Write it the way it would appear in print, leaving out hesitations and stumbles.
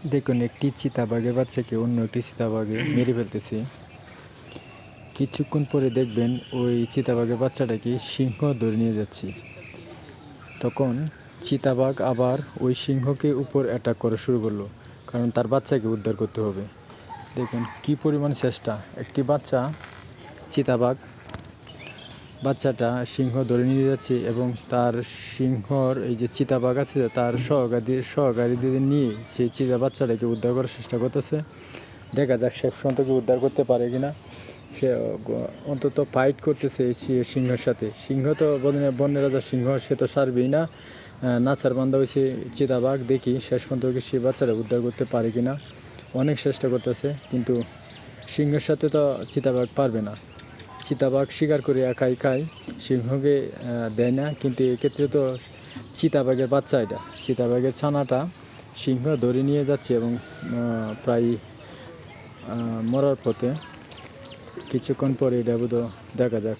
দেখুন, একটি চিতাবাঘের বাচ্চাকে অন্য একটি চিতাবাঘে মেরে ফেলতেছে। কিছুক্ষণ পরে দেখবেন ওই চিতাবাঘের বাচ্চাটাকে সিংহ ধরে নিয়ে যাচ্ছে। তখন চিতাবাঘ আবার ওই সিংহকে উপর অ্যাটাক করা শুরু করলো, কারণ তার বাচ্চাকে উদ্ধার করতে হবে। দেখুন কী পরিমাণ চেষ্টা। একটি চিতাবাঘ বাচ্চাটা সিংহ ধরে নিয়ে যাচ্ছে এবং তার সিংহর এই যে চিতাবাঘ আছে তার সহকারীদের নিয়ে সেই চিতা বাচ্চাটাকে উদ্ধার করার চেষ্টা করতেছে। দেখা যাক শেষ পর্যন্ত কি উদ্ধার করতে পারে কিনা। সে অন্তত ফাইট করতেছে সিংহের সাথে। সিংহ তো বনের রাজা সিংহ, সে তো ছাড়বেই না। নাচার বান্ধা হয়েছে চিতাবাঘ। দেখি শেষ পর্যন্ত কি সে বাচ্চাটা উদ্ধার করতে পারে কিনা। অনেক চেষ্টা করতেছে, কিন্তু সিংহের সাথে তো চিতাবাঘ পারবে না। চিতাবাঘ শিকার করে একাই খায়, সিংহকে দেয় না। কিন্তু এক্ষেত্রে তো চিতাবাঘের বাচ্চা, এটা চিতাবাঘের ছানাটা সিংহ ধরে নিয়ে যাচ্ছে এবং প্রায় মরার পথে। কিছুক্ষণ পরে এটা বোধহয় দেখা যাক।